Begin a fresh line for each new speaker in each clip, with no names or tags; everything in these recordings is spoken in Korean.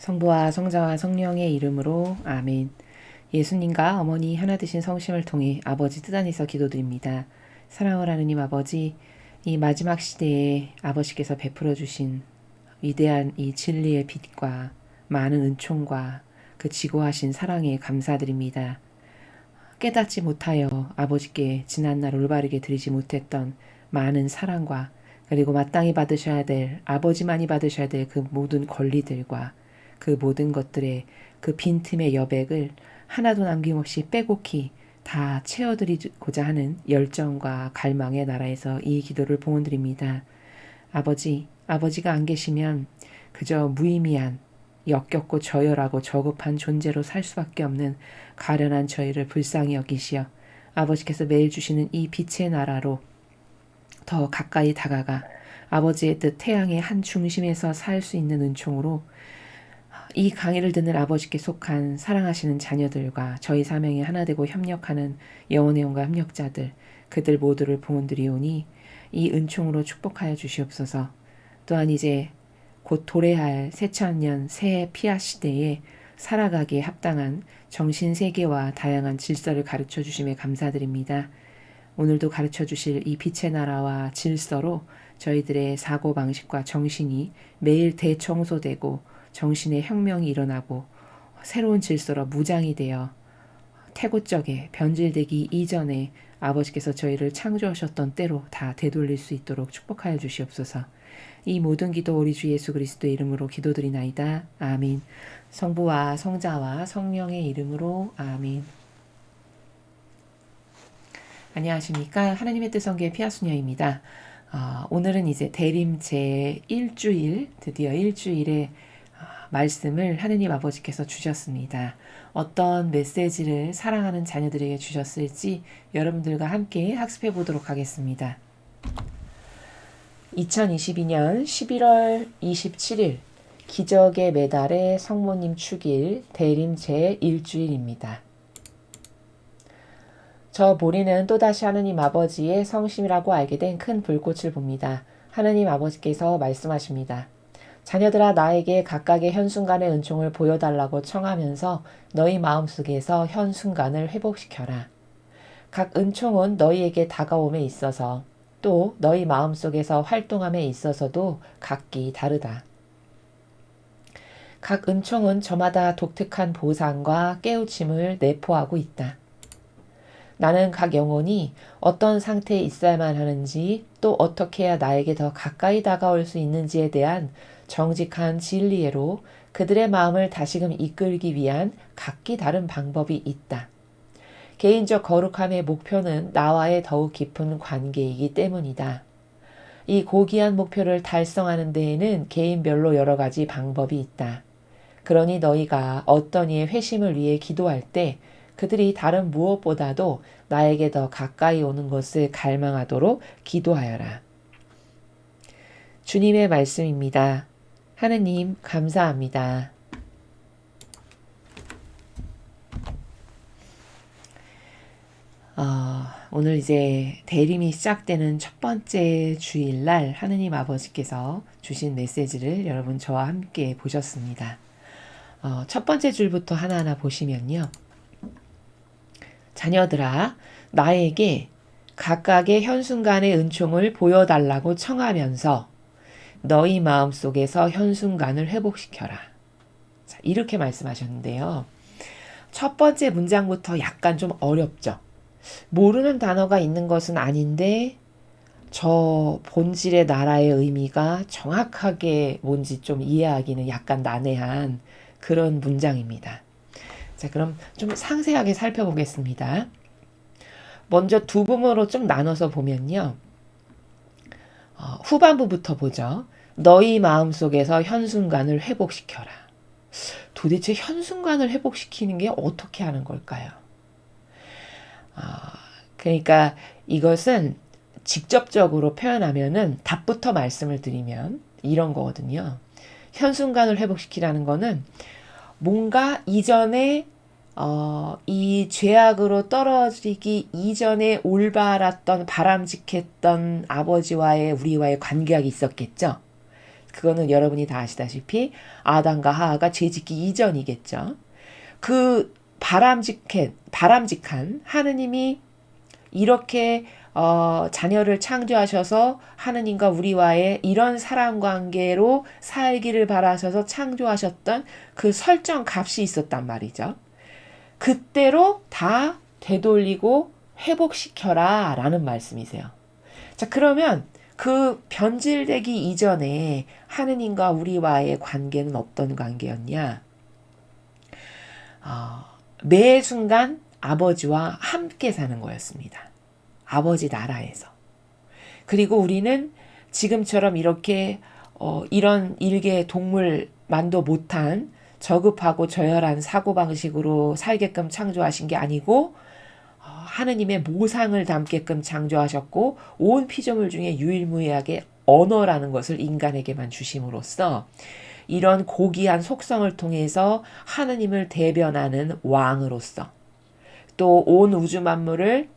성부와 성자와 성령의 이름으로 아멘. 예수님과 어머니 하나 되신 성심을 통해 아버지 뜻 안에서 기도드립니다. 사랑을 하느님 아버지, 이 마지막 시대에 아버지께서 베풀어 주신 위대한 이 진리의 빛과 많은 은총과 그 지고하신 사랑에 감사드립니다. 깨닫지 못하여 아버지께 지난날 올바르게 드리지 못했던 많은 사랑과 그리고 마땅히 받으셔야 될 아버지만이 받으셔야 될 그 모든 권리들과 그 모든 것들의 그 빈틈의 여백을 하나도 남김없이 빼곡히 다 채워드리고자 하는 열정과 갈망의 나라에서 이 기도를 봉헌드립니다. 아버지가 안 계시면 그저 무의미한 역겹고 저열하고 저급한 존재로 살 수밖에 없는 가련한 저희를 불쌍히 여기시어 아버지께서 매일 주시는 이 빛의 나라로 더 가까이 다가가 아버지의 뜻 태양의 한 중심에서 살 수 있는 은총으로 이 강의를 듣는 아버지께 속한 사랑하시는 자녀들과 저희 사명에 하나 되고 협력하는 영혼의 영과 협력자들 그들 모두를 봉헌드리오니 이 은총으로 축복하여 주시옵소서. 또한 이제 곧 도래할 새천년 새 피아 시대에 살아가기에 합당한 정신세계와 다양한 질서를 가르쳐 주심에 감사드립니다. 오늘도 가르쳐 주실 이 빛의 나라와 질서로 저희들의 사고방식과 정신이 매일 대청소되고 정신의 혁명이 일어나고 새로운 질서로 무장이 되어 태고적에 변질되기 이전에 아버지께서 저희를 창조하셨던 때로 다 되돌릴 수 있도록 축복하여 주시옵소서. 이 모든 기도 우리 주 예수 그리스도의 이름으로 기도드리나이다. 아멘. 성부와 성자와 성령의 이름으로 아멘. 안녕하십니까. 하나님의 뜻 성교의 피아수녀입니다. 오늘은 이제 대림 제1주일 드디어 1주일에 말씀을 하느님 아버지께서 주셨습니다. 어떤 메시지를 사랑하는 자녀들에게 주셨을지 여러분들과 함께 학습해 보도록 하겠습니다. 2022년 11월 27일 기적의 메달의 성모님 축일 대림 제1주일입니다. 저 보리는 또다시 하느님 아버지의 성심이라고 알게 된 큰 불꽃을 봅니다. 하느님 아버지께서 말씀하십니다. 자녀들아 나에게 각각의 현순간의 은총을 보여달라고 청하면서 너희 마음속에서 현순간을 회복시켜라. 각 은총은 너희에게 다가옴에 있어서 또 너희 마음속에서 활동함에 있어서도 각기 다르다. 각 은총은 저마다 독특한 보상과 깨우침을 내포하고 있다. 나는 각 영혼이 어떤 상태에 있어야만 하는지 또 어떻게 해야 나에게 더 가까이 다가올 수 있는지에 대한 정직한 진리로 그들의 마음을 다시금 이끌기 위한 각기 다른 방법이 있다. 개인적 거룩함의 목표는 나와의 더욱 깊은 관계이기 때문이다. 이 고귀한 목표를 달성하는 데에는 개인별로 여러 가지 방법이 있다. 그러니 너희가 어떤 이의 회심을 위해 기도할 때 그들이 다른 무엇보다도 나에게 더 가까이 오는 것을 갈망하도록 기도하여라. 주님의 말씀입니다. 하느님 감사합니다. 오늘 이제 대림이 시작되는 첫 번째 주일날 하느님 아버지께서 주신 메시지를 여러분 저와 함께 보셨습니다. 첫 번째 줄부터 하나하나 보시면요. 자녀들아 나에게 각각의 현순간의 은총을 보여달라고 청하면서 너희 마음속에서 현순간을 회복시켜라. 자, 이렇게 말씀하셨는데요. 첫 번째 문장부터 약간 좀 어렵죠. 모르는 단어가 있는 것은 아닌데 저 본질의 나라의 의미가 정확하게 뭔지 좀 이해하기는 약간 난해한 그런 문장입니다. 자, 그럼 좀 상세하게 살펴보겠습니다. 먼저 두 부분으로 좀 나눠서 보면요. 후반부부터 보죠. 너희 마음속에서 현순간을 회복시켜라. 도대체 현순간을 회복시키는 게 어떻게 하는 걸까요? 그러니까 이것은 직접적으로 표현하면은 답부터 말씀을 드리면 이런 거거든요. 현순간을 회복시키라는 거는 뭔가 이전에 이 죄악으로 떨어지기 이전에 올바랐던 바람직했던 아버지와의 우리와의 관계가 있었겠죠. 그거는 여러분이 다 아시다시피 아담과 하하가 죄짓기 이전이겠죠. 그 바람직한 하느님이 이렇게 자녀를 창조하셔서 하느님과 우리와의 이런 사랑 관계로 살기를 바라셔서 창조하셨던 그 설정 값이 있었단 말이죠. 그때로 다 되돌리고 회복시켜라 라는 말씀이세요. 자, 그러면 그 변질되기 이전에 하느님과 우리와의 관계는 어떤 관계였냐? 매 순간 아버지와 함께 사는 거였습니다. 아버지 나라에서. 그리고 우리는 지금처럼 이렇게 이런 일개 동물만도 못한 저급하고 저열한 사고방식으로 살게끔 창조하신 게 아니고 하느님의 모상을 담게끔 창조하셨고 온 피조물 중에 유일무이하게 언어라는 것을 인간에게만 주심으로써 이런 고귀한 속성을 통해서 하느님을 대변하는 왕으로서 또 온 우주 만물을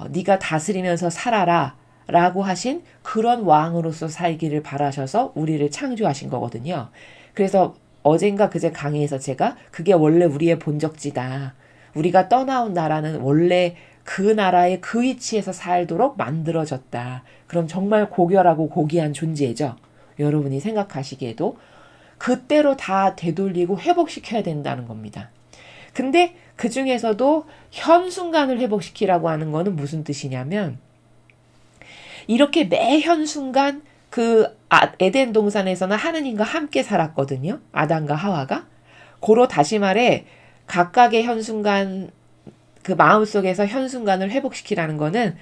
네가 다스리면서 살아라 라고 하신 그런 왕으로서 살기를 바라셔서 우리를 창조하신 거거든요. 그래서 어젠가 그제 강의에서 제가 그게 원래 우리의 본적지다. 우리가 떠나온 나라는 원래 그 나라의 그 위치에서 살도록 만들어졌다. 그럼 정말 고결하고 고귀한 존재죠. 여러분이 생각하시기에도 그때로 다 되돌리고 회복시켜야 된다는 겁니다. 근데 그 중에서도 현 순간을 회복시키라고 하는 거는 무슨 뜻이냐면 이렇게 매 현 순간 그 에덴 동산에서는 하느님과 함께 살았거든요. 아담과 하와가. 고로 다시 말해 각각의 현 순간 그 마음속에서 현 순간을 회복시키라는 거는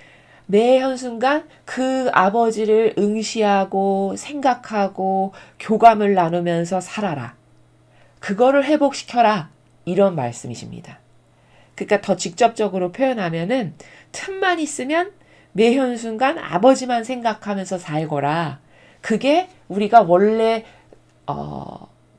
매 현 순간 그 아버지를 응시하고 생각하고 교감을 나누면서 살아라. 그거를 회복시켜라. 이런 말씀이십니다. 그러니까 더 직접적으로 표현하면은 틈만 있으면 매 현 순간 아버지만 생각하면서 살거라. 그게 우리가 원래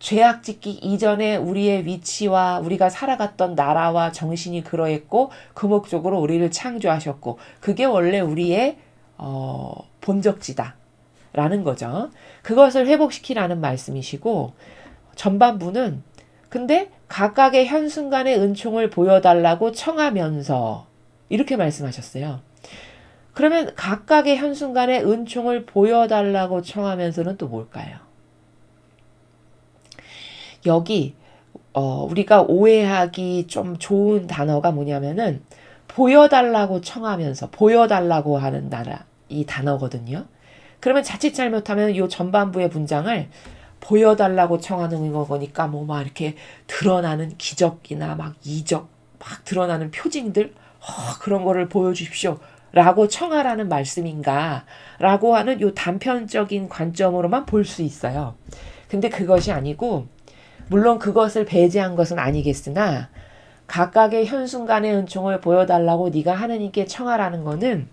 죄악 짓기 이전에 우리의 위치와 우리가 살아갔던 나라와 정신이 그러했고 그 목적으로 우리를 창조하셨고 그게 원래 우리의 본적지다 라는 거죠. 그것을 회복시키라는 말씀이시고 전반부는 근데 각각의 현 순간의 은총을 보여달라고 청하면서 이렇게 말씀하셨어요. 그러면 각각의 현 순간의 은총을 보여달라고 청하면서는 또 뭘까요? 여기 우리가 오해하기 좀 좋은 단어가 뭐냐면은 보여달라고 청하면서 보여달라고 하는 이 단어거든요. 그러면 자칫 잘못하면 이 전반부의 문장을 보여달라고 청하는 거니까 뭐 막 이렇게 드러나는 기적이나 막 이적 막 드러나는 표징들 그런 거를 보여주십시오 라고 청하라는 말씀인가 라고 하는 요 단편적인 관점으로만 볼 수 있어요. 근데 그것이 아니고 물론 그것을 배제한 것은 아니겠으나 각각의 현 순간의 은총을 보여달라고 네가 하느님께 청하라는 거는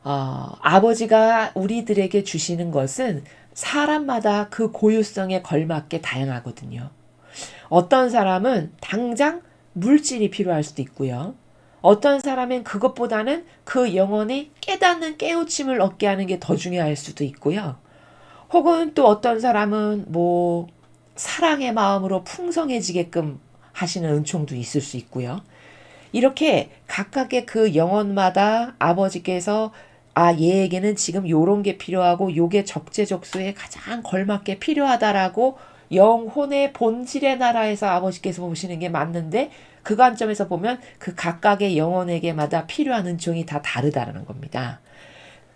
아버지가 우리들에게 주시는 것은 사람마다 그 고유성에 걸맞게 다양하거든요. 어떤 사람은 당장 물질이 필요할 수도 있고요. 어떤 사람은 그것보다는 그 영혼이 깨닫는 깨우침을 얻게 하는 게 더 중요할 수도 있고요. 혹은 또 어떤 사람은 뭐 사랑의 마음으로 풍성해지게끔 하시는 은총도 있을 수 있고요. 이렇게 각각의 그 영혼마다 아버지께서 얘에게는 지금 요런 게 필요하고 요게 적재적소에 가장 걸맞게 필요하다라고 영혼의 본질의 나라에서 아버지께서 보시는 게 맞는데 그 관점에서 보면 그 각각의 영혼에게마다 필요한 은총이 다 다르다는 겁니다.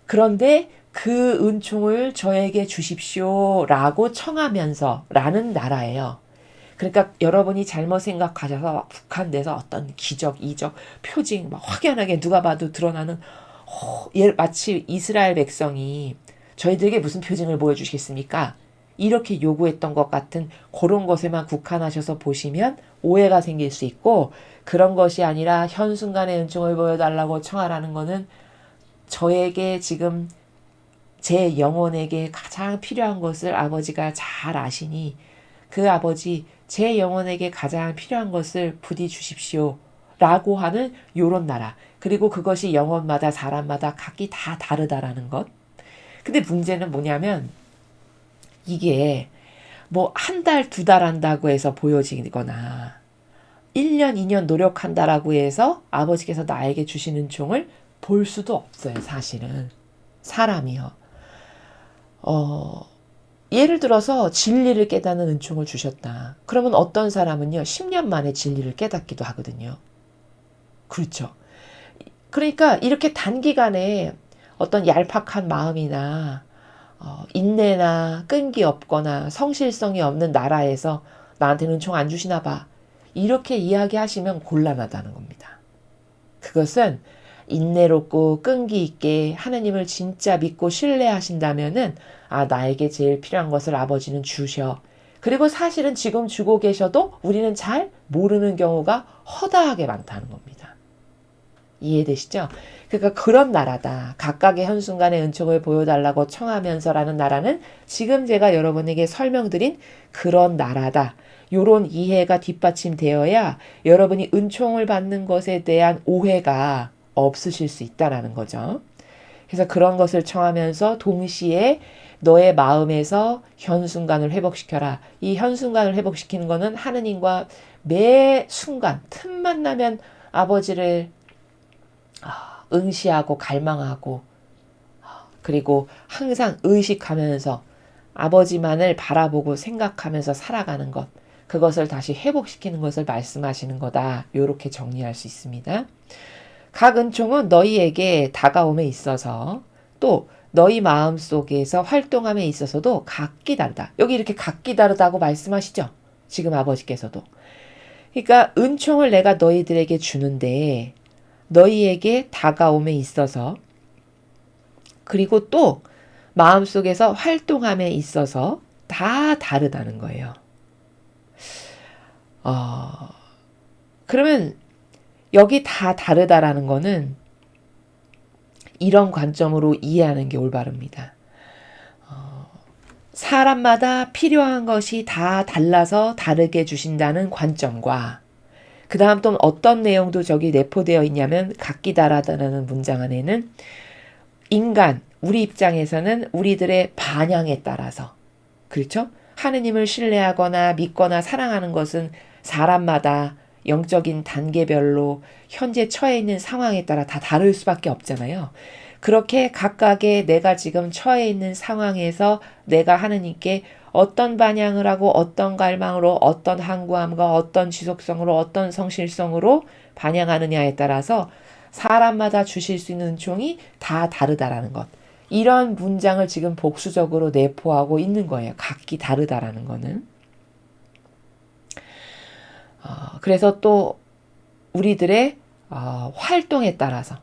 그런데 그 은총을 저에게 주십시오 라고 청하면서 라는 나라예요. 그러니까 여러분이 잘못 생각하셔서 국한돼서 어떤 기적, 이적, 표징 막 확연하게 누가 봐도 드러나는 마치 이스라엘 백성이 저희들에게 무슨 표징을 보여주시겠습니까? 이렇게 요구했던 것 같은 그런 것에만 국한하셔서 보시면 오해가 생길 수 있고 그런 것이 아니라 현 순간의 은총을 보여달라고 청하라는 거는 저에게 지금 제 영혼에게 가장 필요한 것을 아버지가 잘 아시니 그 아버지 제 영혼에게 가장 필요한 것을 부디 주십시오 라고 하는 요런 나라. 그리고 그것이 영혼마다 사람마다 각기 다 다르다라는 것. 근데 문제는 뭐냐면 이게 뭐 한 달, 두 달 한다고 해서 보여지거나 1년, 2년 노력한다라고 해서 아버지께서 나에게 주신 은총을 볼 수도 없어요, 사실은. 사람이요. 예를 들어서 진리를 깨닫는 은총을 주셨다. 그러면 어떤 사람은요, 10년 만에 진리를 깨닫기도 하거든요. 그렇죠. 그러니까 이렇게 단기간에 어떤 얄팍한 마음이나 인내나 끈기 없거나 성실성이 없는 나라에서 나한테는 은총 안 주시나 봐. 이렇게 이야기하시면 곤란하다는 겁니다. 그것은 인내롭고 끈기 있게 하느님을 진짜 믿고 신뢰하신다면은 나에게 제일 필요한 것을 아버지는 주셔. 그리고 사실은 지금 주고 계셔도 우리는 잘 모르는 경우가 허다하게 많다는 겁니다. 이해되시죠? 그러니까 그런 나라다. 각각의 현순간의 은총을 보여달라고 청하면서라는 나라는 지금 제가 여러분에게 설명드린 그런 나라다. 요런 이해가 뒷받침되어야 여러분이 은총을 받는 것에 대한 오해가 없으실 수 있다라는 거죠. 그래서 그런 것을 청하면서 동시에 너의 마음에서 현순간을 회복시켜라. 이 현순간을 회복시키는 것은 하느님과 매 순간 틈만 나면 아버지를 응시하고 갈망하고 그리고 항상 의식하면서 아버지만을 바라보고 생각하면서 살아가는 것, 그것을 다시 회복시키는 것을 말씀하시는 거다. 이렇게 정리할 수 있습니다. 각 은총은 너희에게 다가옴에 있어서 또 너희 마음속에서 활동함에 있어서도 각기 다르다. 여기 이렇게 각기 다르다고 말씀하시죠. 지금 아버지께서도. 그러니까 은총을 내가 너희들에게 주는데 너희에게 다가옴에 있어서 그리고 또 마음속에서 활동함에 있어서 다 다르다는 거예요. 그러면 여기 다 다르다라는 거는 이런 관점으로 이해하는 게 올바릅니다. 사람마다 필요한 것이 다 달라서 다르게 주신다는 관점과 그 다음 또 어떤 내용도 저기 내포되어 있냐면 각기 다르다는 문장 안에는 인간, 우리 입장에서는 우리들의 반향에 따라서 그렇죠? 하느님을 신뢰하거나 믿거나 사랑하는 것은 사람마다 영적인 단계별로 현재 처해 있는 상황에 따라 다 다를 수밖에 없잖아요. 그렇게 각각의 내가 지금 처해 있는 상황에서 내가 하느님께 어떤 반향을 하고 어떤 갈망으로 어떤 항구함과 어떤 지속성으로 어떤 성실성으로 반향하느냐에 따라서 사람마다 주실 수 있는 은총이 다 다르다라는 것. 이런 문장을 지금 복수적으로 내포하고 있는 거예요. 각기 다르다라는 거는. 그래서 또 우리들의 활동에 따라서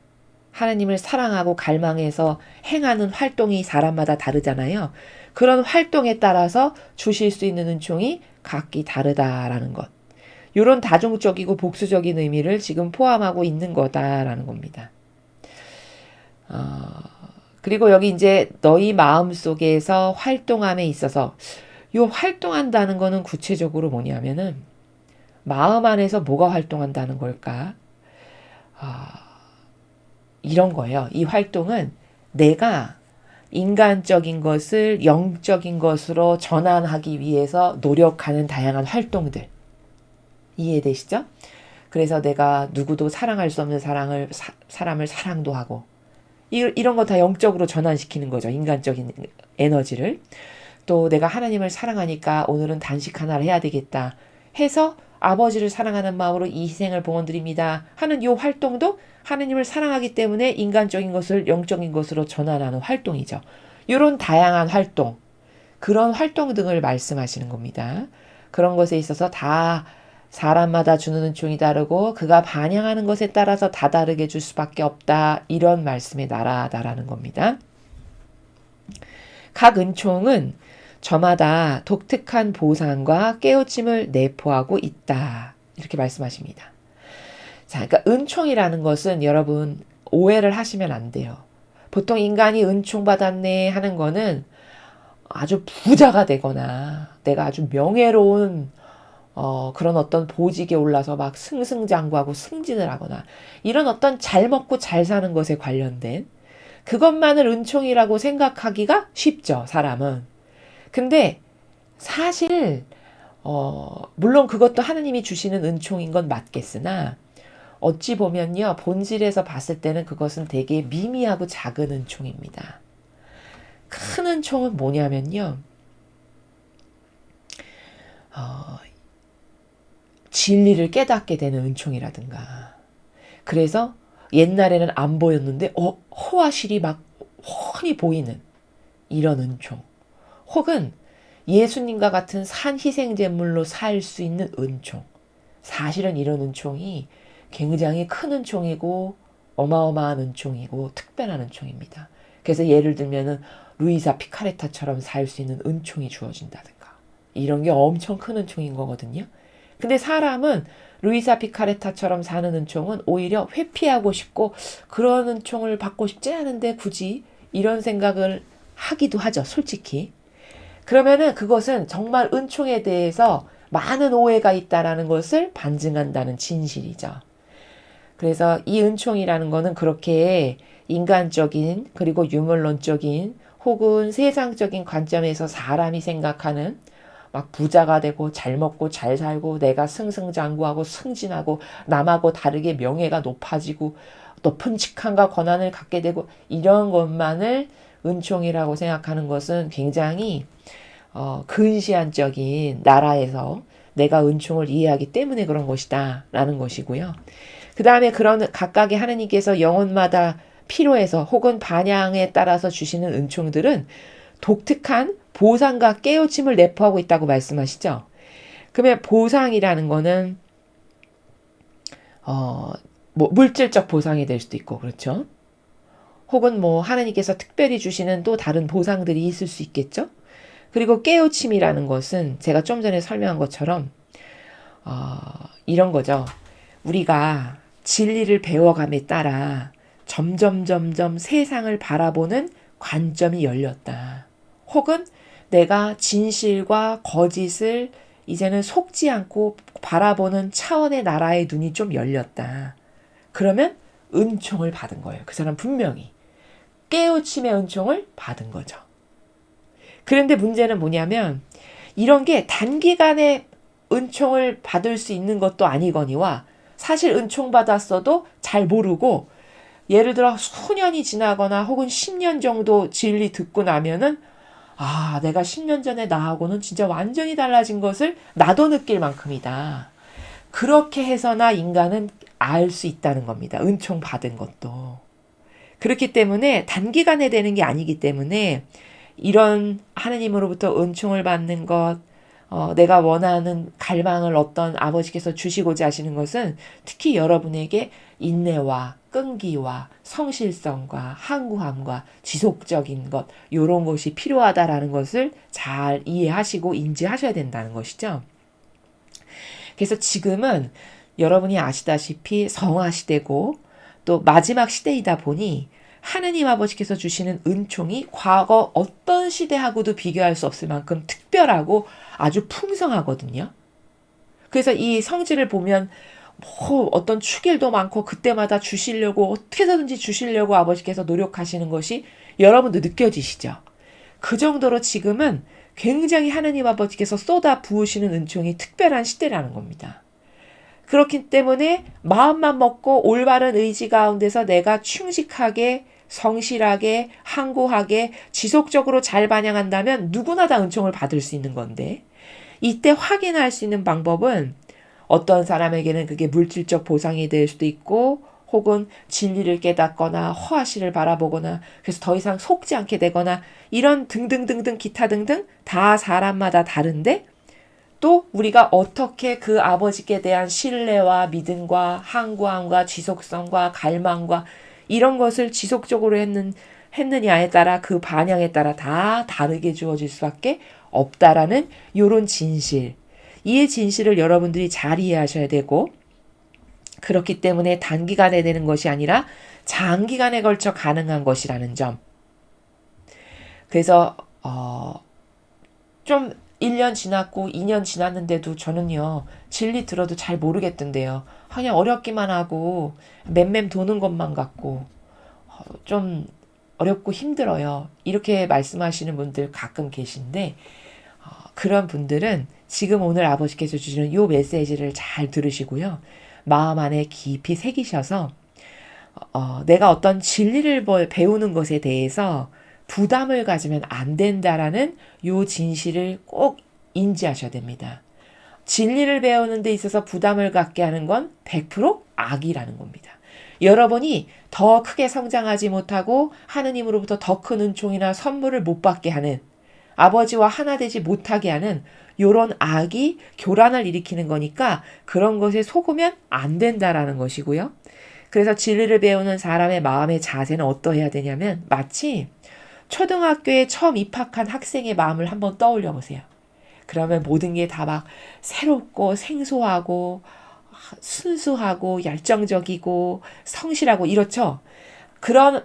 하나님을 사랑하고 갈망해서 행하는 활동이 사람마다 다르잖아요. 그런 활동에 따라서 주실 수 있는 은총이 각기 다르다라는 것. 이런 다중적이고 복수적인 의미를 지금 포함하고 있는 거다라는 겁니다. 그리고 여기 이제 너희 마음속에서 활동함에 있어서 이 활동한다는 거는 구체적으로 뭐냐면은 마음 안에서 뭐가 활동한다는 걸까? 이런 거예요. 이 활동은 내가 인간적인 것을 영적인 것으로 전환하기 위해서 노력하는 다양한 활동들. 이해되시죠? 그래서 내가 누구도 사랑할 수 없는 사람을 사랑도 하고 이런 거 다 영적으로 전환시키는 거죠. 인간적인 에너지를. 또 내가 하나님을 사랑하니까 오늘은 단식 하나를 해야 되겠다 해서 아버지를 사랑하는 마음으로 이 희생을 봉헌드립니다 하는 이 활동도 하나님을 사랑하기 때문에 인간적인 것을 영적인 것으로 전환하는 활동이죠. 이런 다양한 활동, 그런 활동 등을 말씀하시는 겁니다. 그런 것에 있어서 다 사람마다 주는 은총이 다르고 그가 반향하는 것에 따라서 다 다르게 줄 수밖에 없다. 이런 말씀의 나라다라는 겁니다. 각 은총은 저마다 독특한 보상과 깨우침을 내포하고 있다. 이렇게 말씀하십니다. 자, 그러니까 은총이라는 것은 여러분 오해를 하시면 안 돼요. 보통 인간이 은총 받았네 하는 거는 아주 부자가 되거나 내가 아주 명예로운 그런 어떤 보직에 올라서 막 승승장구하고 승진을 하거나 이런 어떤 잘 먹고 잘 사는 것에 관련된 그것만을 은총이라고 생각하기가 쉽죠, 사람은. 근데 사실 물론 그것도 하느님이 주시는 은총인 건 맞겠으나 어찌 보면요, 본질에서 봤을 때는 그것은 되게 미미하고 작은 은총입니다. 큰 은총은 뭐냐면요, 진리를 깨닫게 되는 은총이라든가, 그래서 옛날에는 안 보였는데 허와 실이 막 훤히 보이는 이런 은총, 혹은 예수님과 같은 산 희생제물로 살 수 있는 은총. 사실은 이런 은총이 굉장히 큰 은총이고 어마어마한 은총이고 특별한 은총입니다. 그래서 예를 들면은 루이사 피카레타처럼 살 수 있는 은총이 주어진다든가, 이런 게 엄청 큰 은총인 거거든요. 근데 사람은 루이사 피카레타처럼 사는 은총은 오히려 회피하고 싶고, 그런 은총을 받고 싶지 않은데 굳이 이런 생각을 하기도 하죠, 솔직히. 그러면은 그것은 정말 은총에 대해서 많은 오해가 있다라는 것을 반증한다는 진실이죠. 그래서 이 은총이라는 거는 그렇게 인간적인, 그리고 유물론적인, 혹은 세상적인 관점에서 사람이 생각하는, 막 부자가 되고 잘 먹고 잘 살고 내가 승승장구하고 승진하고 남하고 다르게 명예가 높아지고 높은 직함과 권한을 갖게 되고 이런 것만을 은총이라고 생각하는 것은 굉장히 근시안적인 나라에서 내가 은총을 이해하기 때문에 그런 것이다 라는 것이고요. 그 다음에 그런 각각의 하느님께서 영혼마다 필요해서 혹은 반향에 따라서 주시는 은총들은 독특한 보상과 깨우침을 내포하고 있다고 말씀하시죠. 그러면 보상이라는 거는 뭐 물질적 보상이 될 수도 있고, 그렇죠. 혹은 뭐 하느님께서 특별히 주시는 또 다른 보상들이 있을 수 있겠죠. 그리고 깨우침이라는 것은 제가 좀 전에 설명한 것처럼 이런 거죠. 우리가 진리를 배워감에 따라 점점 세상을 바라보는 관점이 열렸다. 혹은 내가 진실과 거짓을 이제는 속지 않고 바라보는 차원의 나라의 눈이 좀 열렸다. 그러면 은총을 받은 거예요. 그 사람 분명히 깨우침의 은총을 받은 거죠. 그런데 문제는 뭐냐면 이런 게 단기간에 은총을 받을 수 있는 것도 아니거니와, 사실 은총 받았어도 잘 모르고 예를 들어 수년이 지나거나 혹은 10년 정도 진리 듣고 나면은 내가 10년 전에 나하고는 진짜 완전히 달라진 것을 나도 느낄 만큼이다. 그렇게 해서나 인간은 알 수 있다는 겁니다. 은총 받은 것도. 그렇기 때문에 단기간에 되는 게 아니기 때문에 이런 하느님으로부터 은총을 받는 것, 내가 원하는 갈망을 어떤 아버지께서 주시고자 하시는 것은 특히 여러분에게 인내와 끈기와 성실성과 항구함과 지속적인 것, 이런 것이 필요하다라는 것을 잘 이해하시고 인지하셔야 된다는 것이죠. 그래서 지금은 여러분이 아시다시피 성화 시대고 또 마지막 시대이다 보니 하느님 아버지께서 주시는 은총이 과거 어떤 시대하고도 비교할 수 없을 만큼 특별하고 아주 풍성하거든요. 그래서 이 성질을 보면 뭐 어떤 축일도 많고 그때마다 주시려고 어떻게 해서든지 주시려고 아버지께서 노력하시는 것이 여러분도 느껴지시죠. 그 정도로 지금은 굉장히 하느님 아버지께서 쏟아 부으시는 은총이 특별한 시대라는 겁니다. 그렇기 때문에 마음만 먹고 올바른 의지 가운데서 내가 충직하게 성실하게 항고하게 지속적으로 잘 반영한다면 누구나 다 은총을 받을 수 있는 건데, 이때 확인할 수 있는 방법은 어떤 사람에게는 그게 물질적 보상이 될 수도 있고, 혹은 진리를 깨닫거나 허아시를 바라보거나 그래서 더 이상 속지 않게 되거나 이런 등등등등 기타 등등 다 사람마다 다른데, 또 우리가 어떻게 그 아버지께 대한 신뢰와 믿음과 항구함과 지속성과 갈망과 이런 것을 지속적으로 했느냐에 따라 그 반향에 따라 다 다르게 주어질 수밖에 없다라는 요런 진실. 이 진실을 여러분들이 잘 이해하셔야 되고, 그렇기 때문에 단기간에 되는 것이 아니라 장기간에 걸쳐 가능한 것이라는 점. 그래서 좀 1년 지났고 2년 지났는데도 저는요, 진리 들어도 잘 모르겠던데요. 그냥 어렵기만 하고 맴맴 도는 것만 같고 좀 어렵고 힘들어요. 이렇게 말씀하시는 분들 가끔 계신데, 그런 분들은 지금 오늘 아버지께서 주시는 이 메시지를 잘 들으시고요. 마음 안에 깊이 새기셔서 내가 어떤 진리를 배우는 것에 대해서 부담을 가지면 안 된다라는 요 진실을 꼭 인지하셔야 됩니다. 진리를 배우는 데 있어서 부담을 갖게 하는 건 100% 악이라는 겁니다. 여러분이 더 크게 성장하지 못하고 하느님으로부터 더 큰 은총이나 선물을 못 받게 하는, 아버지와 하나 되지 못하게 하는 요런 악이 교란을 일으키는 거니까 그런 것에 속으면 안 된다라는 것이고요. 그래서 진리를 배우는 사람의 마음의 자세는 어떠해야 되냐면 마치 초등학교에 처음 입학한 학생의 마음을 한번 떠올려 보세요. 그러면 모든 게 다 막 새롭고 생소하고 순수하고 열정적이고 성실하고 이렇죠.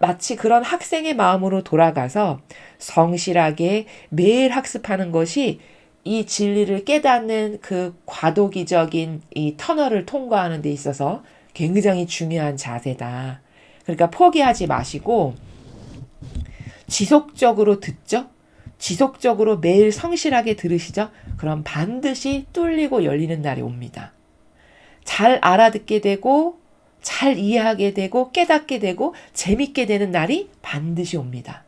마치 그런 학생의 마음으로 돌아가서 성실하게 매일 학습하는 것이 이 진리를 깨닫는 그 과도기적인 이 터널을 통과하는 데 있어서 굉장히 중요한 자세다. 그러니까 포기하지 마시고 지속적으로 듣죠. 지속적으로 매일 성실하게 들으시죠. 그럼 반드시 뚫리고 열리는 날이 옵니다. 잘 알아듣게 되고 잘 이해하게 되고 깨닫게 되고 재밌게 되는 날이 반드시 옵니다.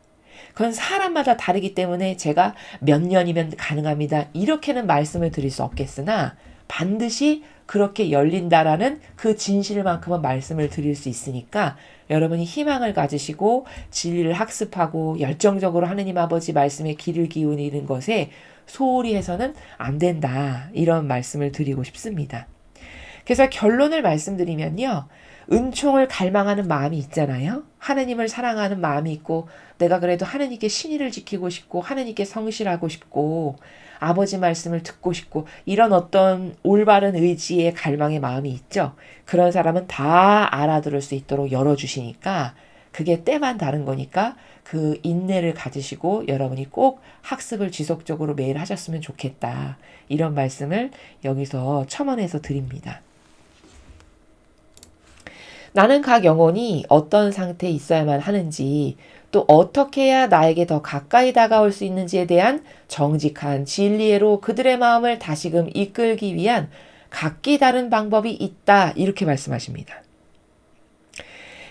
그건 사람마다 다르기 때문에 제가 몇 년이면 가능합니다. 이렇게는 말씀을 드릴 수 없겠으나 반드시 그렇게 열린다라는 그 진실만큼은 말씀을 드릴 수 있으니까 여러분이 희망을 가지시고 진리를 학습하고 열정적으로 하느님 아버지 말씀에 귀를 기울이는 것에 소홀히 해서는 안 된다. 이런 말씀을 드리고 싶습니다. 그래서 결론을 말씀드리면요. 은총을 갈망하는 마음이 있잖아요. 하느님을 사랑하는 마음이 있고 내가 그래도 하느님께 신의를 지키고 싶고 하느님께 성실하고 싶고 아버지 말씀을 듣고 싶고 이런 어떤 올바른 의지의 갈망의 마음이 있죠. 그런 사람은 다 알아들을 수 있도록 열어주시니까 그게 때만 다른 거니까 그 인내를 가지시고 여러분이 꼭 학습을 지속적으로 매일 하셨으면 좋겠다. 이런 말씀을 여기서 첨언해서 드립니다. 나는 각 영혼이 어떤 상태에 있어야만 하는지 또 어떻게 해야 나에게 더 가까이 다가올 수 있는지에 대한 정직한 진리로 그들의 마음을 다시금 이끌기 위한 각기 다른 방법이 있다. 이렇게 말씀하십니다.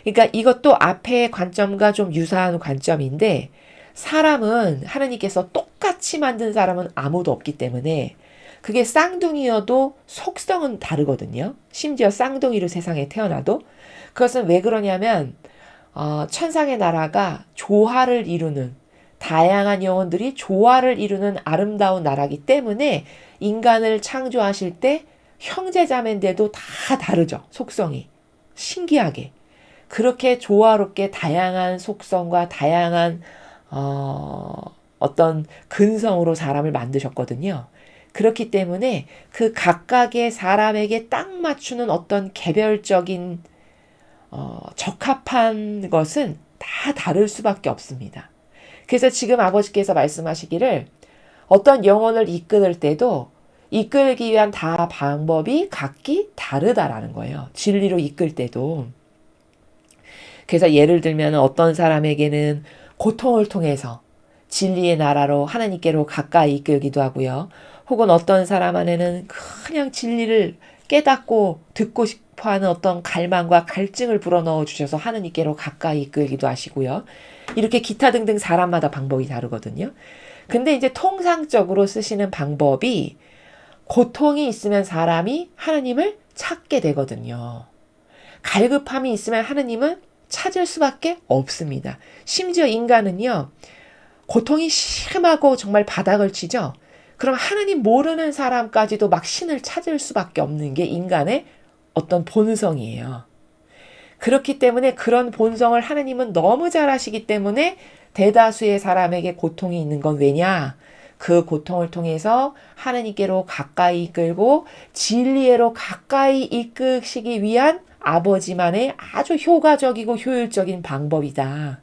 그러니까 이것도 앞의 관점과 좀 유사한 관점인데 사람은 하나님께서 똑같이 만든 사람은 아무도 없기 때문에 그게 쌍둥이여도 속성은 다르거든요. 심지어 쌍둥이로 세상에 태어나도. 그것은 왜 그러냐면 천상의 나라가 조화를 이루는 다양한 영혼들이 조화를 이루는 아름다운 나라이기 때문에 인간을 창조하실 때 형제자매인데도 다 다르죠. 속성이. 신기하게. 그렇게 조화롭게 다양한 속성과 다양한 어떤 근성으로 사람을 만드셨거든요. 그렇기 때문에 그 각각의 사람에게 딱 맞추는 어떤 개별적인 적합한 것은 다 다를 수밖에 없습니다. 그래서 지금 아버지께서 말씀하시기를 어떤 영혼을 이끌 때도 이끌기 위한 다 방법이 각기 다르다라는 거예요. 진리로 이끌 때도. 그래서 예를 들면 어떤 사람에게는 고통을 통해서 진리의 나라로 하나님께로 가까이 이끌기도 하고요. 혹은 어떤 사람 안에는 그냥 진리를 깨닫고 듣고 싶어하는 어떤 갈망과 갈증을 불어넣어 주셔서 하나님께로 가까이 이끌기도 하시고요. 이렇게 기타 등등 사람마다 방법이 다르거든요. 근데 이제 통상적으로 쓰시는 방법이 고통이 있으면 사람이 하나님을 찾게 되거든요. 갈급함이 있으면 하나님은 찾을 수밖에 없습니다. 심지어 인간은요. 고통이 심하고 정말 바닥을 치죠. 그럼 하나님 모르는 사람까지도 막 신을 찾을 수밖에 없는 게 인간의 어떤 본성이에요. 그렇기 때문에 그런 본성을 하나님은 너무 잘 아시기 때문에 대다수의 사람에게 고통이 있는 건 왜냐? 그 고통을 통해서 하나님께로 가까이 이끌고 진리로 가까이 이끄시기 위한 아버지만의 아주 효과적이고 효율적인 방법이다.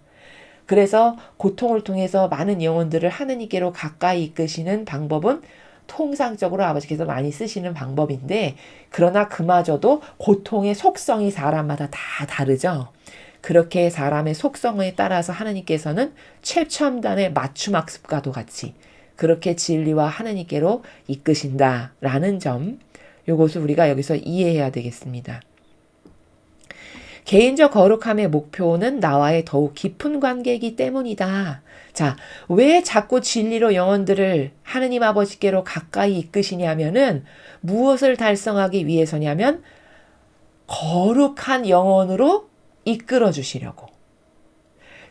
그래서 고통을 통해서 많은 영혼들을 하느님께로 가까이 이끄시는 방법은 통상적으로 아버지께서 많이 쓰시는 방법인데 그러나 그마저도 고통의 속성이 사람마다 다 다르죠. 그렇게 사람의 속성에 따라서 하나님께서는 최첨단의 맞춤 학습과도 같이 그렇게 진리와 하느님께로 이끄신다라는 점, 요것을 우리가 여기서 이해해야 되겠습니다. 개인적 거룩함의 목표는 나와의 더욱 깊은 관계이기 때문이다. 자, 왜 자꾸 진리로 영혼들을 하느님 아버지께로 가까이 이끄시냐면은 무엇을 달성하기 위해서냐면 거룩한 영혼으로 이끌어 주시려고.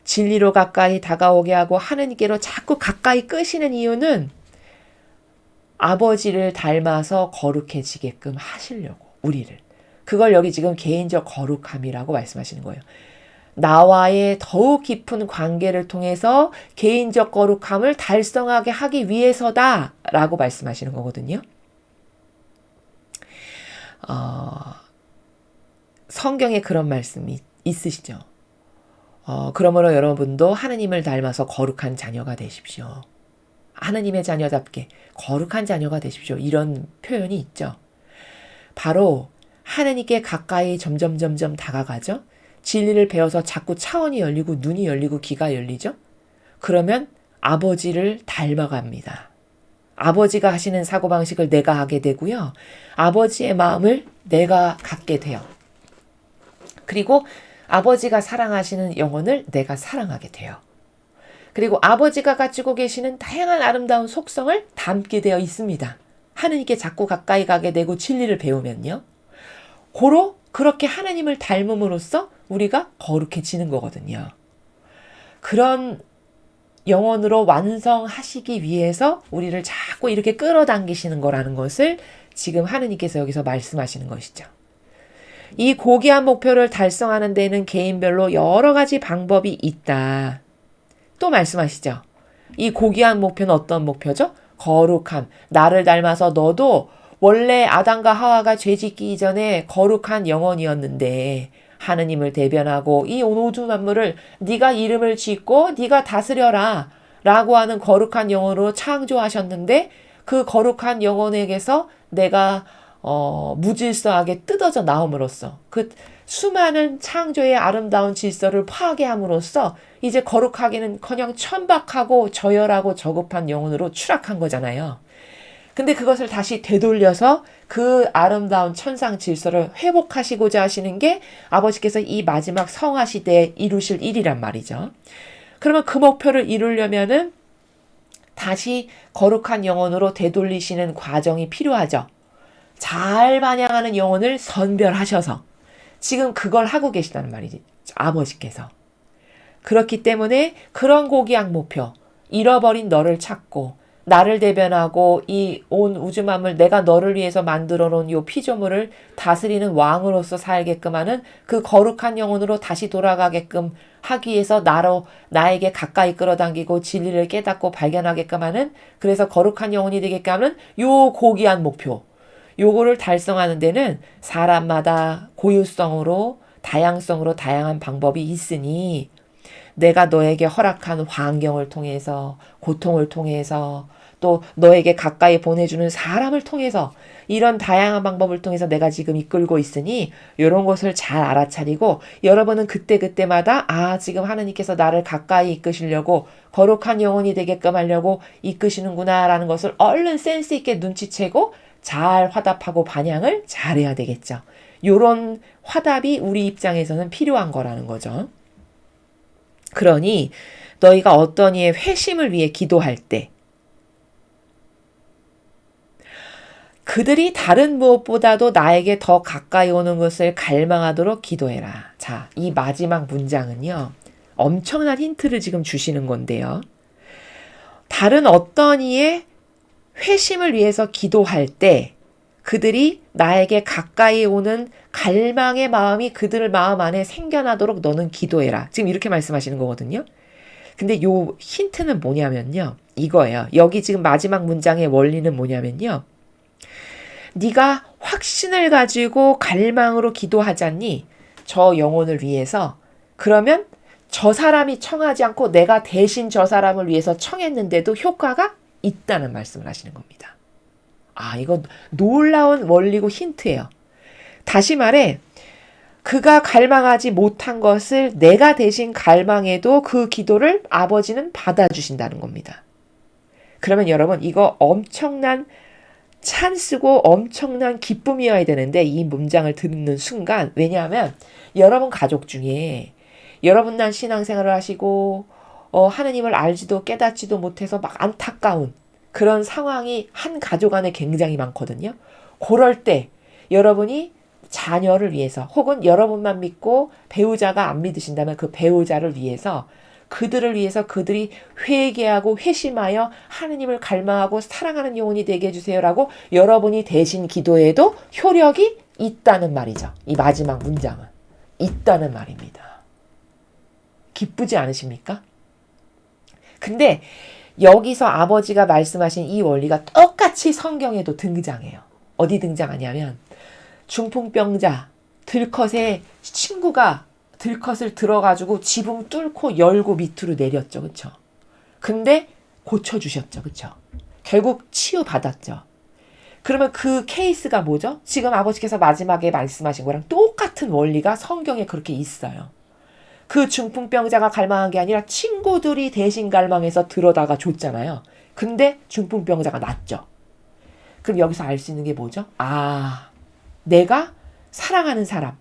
진리로 가까이 다가오게 하고 하느님께로 자꾸 가까이 끄시는 이유는 아버지를 닮아서 거룩해지게끔 하시려고, 우리를. 그걸 여기 지금 개인적 거룩함이라고 말씀하시는 거예요. 나와의 더욱 깊은 관계를 통해서 개인적 거룩함을 달성하게 하기 위해서다 라고 말씀하시는 거거든요. 성경에 그런 말씀이 있으시죠. 그러므로 여러분도 하느님을 닮아서 거룩한 자녀가 되십시오. 하느님의 자녀답게 거룩한 자녀가 되십시오. 이런 표현이 있죠. 바로 하느님께 가까이 점점 다가가죠. 진리를 배워서 자꾸 차원이 열리고 눈이 열리고 귀가 열리죠. 그러면 아버지를 닮아갑니다. 아버지가 하시는 사고방식을 내가 하게 되고요. 아버지의 마음을 내가 갖게 돼요. 그리고 아버지가 사랑하시는 영혼을 내가 사랑하게 돼요. 그리고 아버지가 가지고 계시는 다양한 아름다운 속성을 담게 되어 있습니다. 하느님께 자꾸 가까이 가게 되고 진리를 배우면요. 그렇게 하느님을 닮음으로써 우리가 거룩해지는 거거든요. 그런 영혼으로 완성하시기 위해서 우리를 자꾸 이렇게 끌어당기시는 거라는 것을 지금 하느님께서 여기서 말씀하시는 것이죠. 이 고귀한 목표를 달성하는 데는 개인별로 여러 가지 방법이 있다. 또 말씀하시죠. 이 고귀한 목표는 어떤 목표죠? 거룩함. 나를 닮아서 너도 원래 아담과 하와가 죄짓기 이전에 거룩한 영혼이었는데 하느님을 대변하고 이 온 우주 만물을 네가 이름을 짓고 네가 다스려라 라고 하는 거룩한 영혼으로 창조하셨는데 그 거룩한 영혼에게서 내가 무질서하게 뜯어져 나옴으로써 그 수많은 창조의 아름다운 질서를 파괴함으로써 이제 거룩하기는커녕 천박하고 저열하고 저급한 영혼으로 추락한 거잖아요. 근데 그것을 다시 되돌려서 그 아름다운 천상 질서를 회복하시고자 하시는 게 아버지께서 이 마지막 성화 시대에 이루실 일이란 말이죠. 그러면 그 목표를 이루려면은 다시 거룩한 영혼으로 되돌리시는 과정이 필요하죠. 잘 반영하는 영혼을 선별하셔서 지금 그걸 하고 계시다는 말이지. 아버지께서. 그렇기 때문에 그런 고귀한 목표, 잃어버린 너를 찾고 나를 대변하고 이 온 우주 만물 내가 너를 위해서 만들어 놓은 요 피조물을 다스리는 왕으로서 살게끔 하는 그 거룩한 영혼으로 다시 돌아가게끔 하기 위해서 나에게 가까이 끌어당기고 진리를 깨닫고 발견하게끔 하는, 그래서 거룩한 영혼이 되게끔 하는 요 고귀한 목표, 요거를 달성하는 데는 사람마다 고유성으로 다양성으로 다양한 방법이 있으니 내가 너에게 허락한 환경을 통해서, 고통을 통해서, 또 너에게 가까이 보내주는 사람을 통해서, 이런 다양한 방법을 통해서 내가 지금 이끌고 있으니 이런 것을 잘 알아차리고 여러분은 그때그때마다 지금 하느님께서 나를 가까이 이끄시려고 거룩한 영혼이 되게끔 하려고 이끄시는구나 라는 것을 얼른 센스 있게 눈치채고 잘 화답하고 반향을 잘해야 되겠죠. 이런 화답이 우리 입장에서는 필요한 거라는 거죠. 그러니 너희가 어떤 이의 회심을 위해 기도할 때 그들이 다른 무엇보다도 나에게 더 가까이 오는 것을 갈망하도록 기도해라. 자, 이 마지막 문장은요. 엄청난 힌트를 지금 주시는 건데요. 다른 어떤 이의 회심을 위해서 기도할 때 그들이 나에게 가까이 오는 갈망의 마음이 그들 마음 안에 생겨나도록 너는 기도해라. 지금 이렇게 말씀하시는 거거든요. 근데 요 힌트는 뭐냐면요. 이거예요. 여기 지금 마지막 문장의 원리는 뭐냐면요. 네가 확신을 가지고 갈망으로 기도하잖니. 저 영혼을 위해서. 그러면 저 사람이 청하지 않고 내가 대신 저 사람을 위해서 청했는데도 효과가 있다는 말씀을 하시는 겁니다. 이거 놀라운 원리고 힌트예요. 다시 말해 그가 갈망하지 못한 것을 내가 대신 갈망해도 그 기도를 아버지는 받아주신다는 겁니다. 그러면 여러분 이거 엄청난 찬스고 엄청난 기쁨이어야 되는데 이 문장을 듣는 순간 왜냐하면 여러분 가족 중에 여러분만 신앙생활을 하시고 하느님을 알지도 깨닫지도 못해서 막 안타까운 그런 상황이 한 가족 안에 굉장히 많거든요. 그럴 때 여러분이 자녀를 위해서 혹은 여러분만 믿고 배우자가 안 믿으신다면 그 배우자를 위해서 그들을 위해서 그들이 회개하고 회심하여 하느님을 갈망하고 사랑하는 영혼이 되게 해주세요라고 여러분이 대신 기도해도 효력이 있다는 말이죠. 이 마지막 문장은 있다는 말입니다. 기쁘지 않으십니까? 근데 여기서 아버지가 말씀하신 이 원리가 똑같이 성경에도 등장해요. 어디 등장하냐면 중풍병자 들컷의 친구가 들컷을 들어가지고 지붕 뚫고 열고 밑으로 내렸죠. 그쵸? 근데 고쳐주셨죠. 그쵸? 결국 치유받았죠. 그러면 그 케이스가 뭐죠? 지금 아버지께서 마지막에 말씀하신 거랑 똑같은 원리가 성경에 그렇게 있어요. 그 중풍병자가 갈망한 게 아니라 친구들이 대신 갈망해서 들어다가 줬잖아요. 근데 중풍병자가 낫죠. 그럼 여기서 알 수 있는 게 뭐죠? 아, 내가 사랑하는 사람,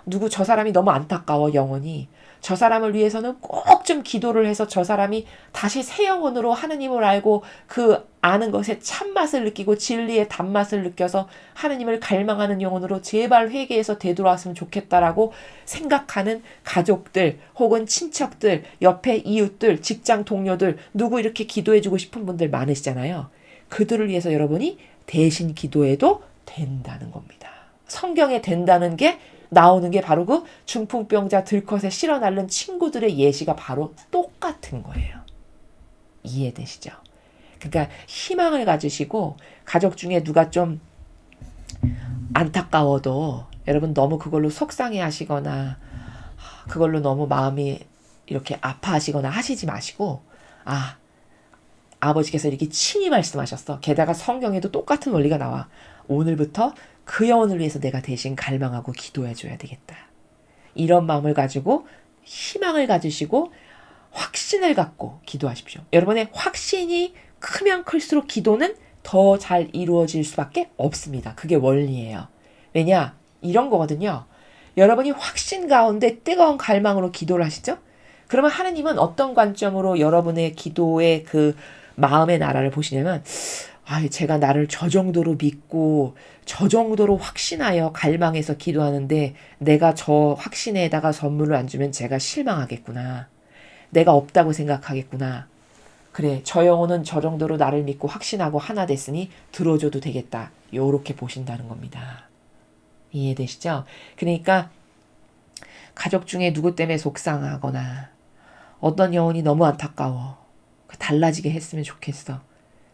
누구 저 사람이 너무 안타까워 영혼이 저 사람을 위해서는 꼭 좀 기도를 해서 저 사람이 다시 새 영혼으로 하느님을 알고 그 아는 것의 참맛을 느끼고 진리의 단맛을 느껴서 하느님을 갈망하는 영혼으로 제발 회개해서 되돌아왔으면 좋겠다라고 생각하는 가족들 혹은 친척들, 옆에 이웃들, 직장 동료들 누구 이렇게 기도해주고 싶은 분들 많으시잖아요. 그들을 위해서 여러분이 대신 기도해도 된다는 겁니다. 성경에 된다는 게 나오는 게 바로 그 중풍병자 들컷에 실어 날른 친구들의 예시가 바로 똑같은 거예요. 이해되시죠? 그러니까 희망을 가지시고 가족 중에 누가 좀 안타까워도 여러분 너무 그걸로 속상해 하시거나 그걸로 너무 마음이 이렇게 아파하시거나 하시지 마시고 아버지께서 이렇게 친히 말씀하셨어. 게다가 성경에도 똑같은 원리가 나와. 오늘부터 그 영혼을 위해서 내가 대신 갈망하고 기도해줘야 되겠다. 이런 마음을 가지고 희망을 가지시고 확신을 갖고 기도하십시오. 여러분의 확신이 크면 클수록 기도는 더 잘 이루어질 수밖에 없습니다. 그게 원리예요. 왜냐? 이런 거거든요. 여러분이 확신 가운데 뜨거운 갈망으로 기도를 하시죠? 그러면 하느님은 어떤 관점으로 여러분의 기도의 그 마음의 나라를 보시냐면 제가 나를 저 정도로 믿고 저 정도로 확신하여 갈망해서 기도하는데 내가 저 확신에다가 선물을 안 주면 제가 실망하겠구나. 내가 없다고 생각하겠구나. 그래, 저 영혼은 저 정도로 나를 믿고 확신하고 하나 됐으니 들어줘도 되겠다. 요렇게 보신다는 겁니다. 이해되시죠? 그러니까 가족 중에 누구 때문에 속상하거나 어떤 영혼이 너무 안타까워. 달라지게 했으면 좋겠어.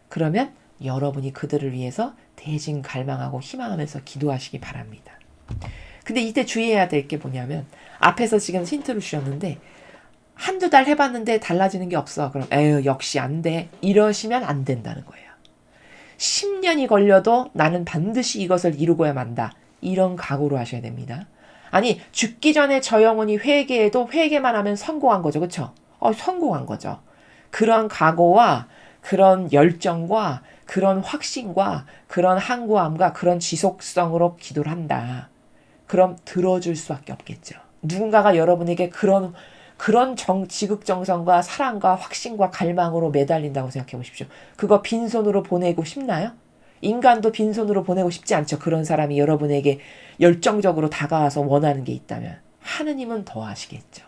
그러면 여러분이 그들을 위해서 대신 갈망하고 희망하면서 기도하시기 바랍니다. 근데 이때 주의해야 될 게 뭐냐면 앞에서 지금 힌트를 주셨는데 한두 달 해봤는데 달라지는 게 없어. 그럼 에휴 역시 안 돼. 이러시면 안 된다는 거예요. 10년이 걸려도 나는 반드시 이것을 이루고야 만다. 이런 각오로 하셔야 됩니다. 아니 죽기 전에 저 영혼이 회개해도 회개만 하면 성공한 거죠. 그렇죠? 성공한 거죠. 그런 각오와 그런 열정과 그런 확신과 그런 항구함과 그런 지속성으로 기도를 한다. 그럼 들어줄 수밖에 없겠죠. 누군가가 여러분에게 그런 지극정성과 사랑과 확신과 갈망으로 매달린다고 생각해 보십시오. 그거 빈손으로 보내고 싶나요? 인간도 빈손으로 보내고 싶지 않죠. 그런 사람이 여러분에게 열정적으로 다가와서 원하는 게 있다면 하느님은 더 하시겠죠.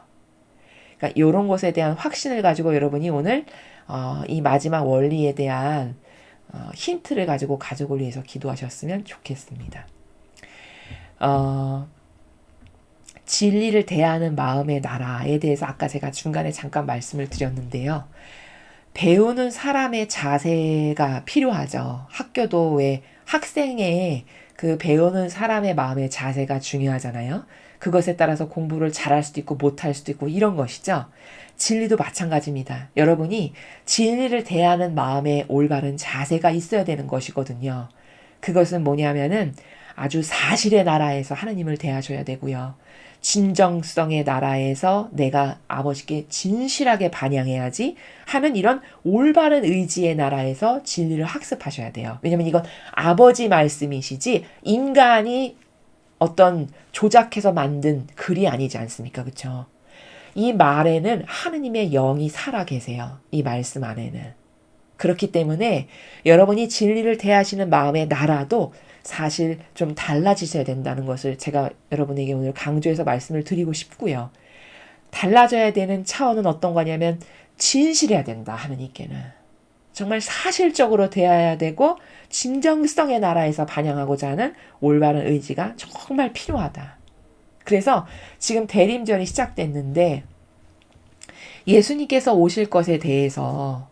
그러니까 이런 것에 대한 확신을 가지고 여러분이 오늘 이 마지막 원리에 대한 힌트를 가지고 가족을 위해서 기도하셨으면 좋겠습니다. 진리를 대하는 마음의 나라에 대해서 아까 제가 중간에 잠깐 말씀을 드렸는데요. 배우는 사람의 자세가 필요하죠. 학교도 왜 학생의 그 배우는 사람의 마음의 자세가 중요하잖아요. 그것에 따라서 공부를 잘할 수도 있고 못할 수도 있고 이런 것이죠. 진리도 마찬가지입니다. 여러분이 진리를 대하는 마음의 올바른 자세가 있어야 되는 것이거든요. 그것은 뭐냐면은 아주 사실의 나라에서 하느님을 대하셔야 되고요. 진정성의 나라에서 내가 아버지께 진실하게 반영해야지 하는 이런 올바른 의지의 나라에서 진리를 학습하셔야 돼요. 왜냐면 이건 아버지 말씀이시지 인간이 어떤 조작해서 만든 글이 아니지 않습니까? 그렇죠? 이 말에는 하느님의 영이 살아 계세요. 이 말씀 안에는. 그렇기 때문에 여러분이 진리를 대하시는 마음의 나라도 사실 좀 달라지셔야 된다는 것을 제가 여러분에게 오늘 강조해서 말씀을 드리고 싶고요. 달라져야 되는 차원은 어떤 거냐면 진실해야 된다, 하느님께는. 정말 사실적으로 대해야 되고 진정성의 나라에서 반영하고자 하는 올바른 의지가 정말 필요하다. 그래서 지금 대림절이 시작됐는데 예수님께서 오실 것에 대해서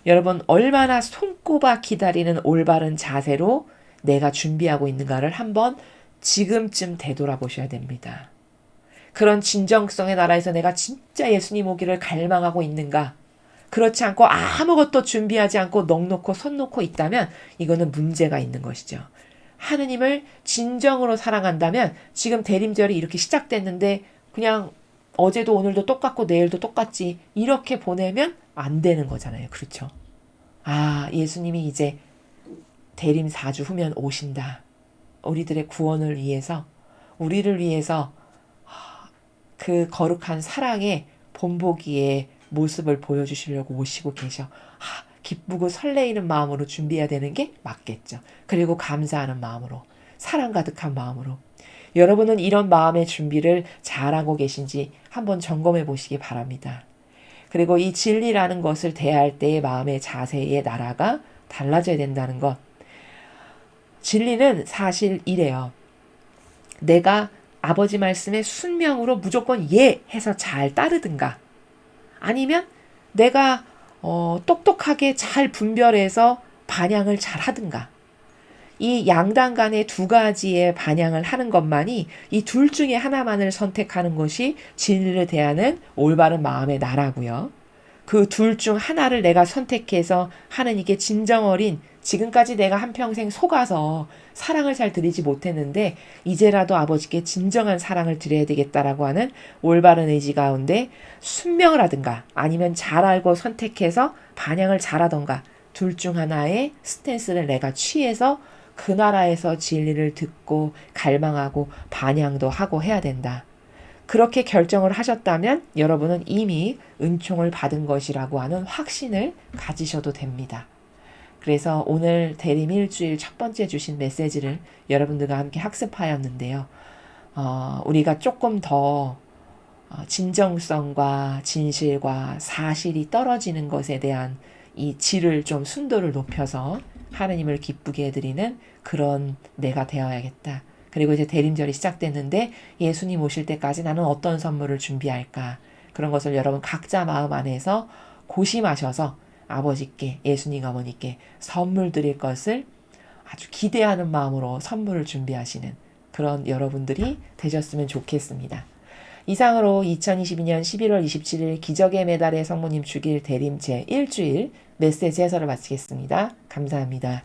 여러분 얼마나 손꼽아 기다리는 올바른 자세로 내가 준비하고 있는가를 한번 지금쯤 되돌아보셔야 됩니다. 그런 진정성의 나라에서 내가 진짜 예수님 오기를 갈망하고 있는가? 그렇지 않고 아무것도 준비하지 않고 넋놓고 손 놓고 있다면 이거는 문제가 있는 것이죠. 하느님을 진정으로 사랑한다면 지금 대림절이 이렇게 시작됐는데 그냥 어제도 오늘도 똑같고 내일도 똑같지 이렇게 보내면 안 되는 거잖아요. 그렇죠? 아, 예수님이 이제 대림 4주 후면 오신다. 우리들의 구원을 위해서, 우리를 위해서 그 거룩한 사랑의 본보기의 모습을 보여주시려고 오시고 계셔. 기쁘고 설레이는 마음으로 준비해야 되는 게 맞겠죠. 그리고 감사하는 마음으로, 사랑 가득한 마음으로. 여러분은 이런 마음의 준비를 잘하고 계신지 한번 점검해 보시기 바랍니다. 그리고 이 진리라는 것을 대할 때의 마음의 자세의 나라가 달라져야 된다는 것. 진리는 사실 이래요. 내가 아버지 말씀에 순명으로 무조건 예 해서 잘 따르든가 아니면 내가 똑똑하게 잘 분별해서 반향을 잘 하든가 이 양당 간의 두 가지의 반향을 하는 것만이 이 둘 중에 하나만을 선택하는 것이 진리를 대하는 올바른 마음의 나라고요. 그 둘 중 하나를 내가 선택해서 하느님께 진정 어린 지금까지 내가 한평생 속아서 사랑을 잘 드리지 못했는데 이제라도 아버지께 진정한 사랑을 드려야 되겠다라고 하는 올바른 의지 가운데 순명을 하든가 아니면 잘 알고 선택해서 반향을 잘하던가 둘 중 하나의 스탠스를 내가 취해서 그 나라에서 진리를 듣고 갈망하고 반향도 하고 해야 된다. 그렇게 결정을 하셨다면 여러분은 이미 은총을 받은 것이라고 하는 확신을 가지셔도 됩니다. 그래서 오늘 대림 일주일 첫 번째 주신 메시지를 여러분들과 함께 학습하였는데요. 우리가 조금 더 진정성과 진실과 사실이 떨어지는 것에 대한 이 질을 좀 순도를 높여서 하느님을 기쁘게 해드리는 그런 내가 되어야겠다. 그리고 이제 대림절이 시작됐는데 예수님 오실 때까지 나는 어떤 선물을 준비할까? 그런 것을 여러분 각자 마음 안에서 고심하셔서 아버지께 예수님 어머니께 선물 드릴 것을 아주 기대하는 마음으로 선물을 준비하시는 그런 여러분들이 되셨으면 좋겠습니다. 이상으로 2022년 11월 27일 기적의 메달의 성모님 주길 대림 제1주일 메시지 해설을 마치겠습니다. 감사합니다.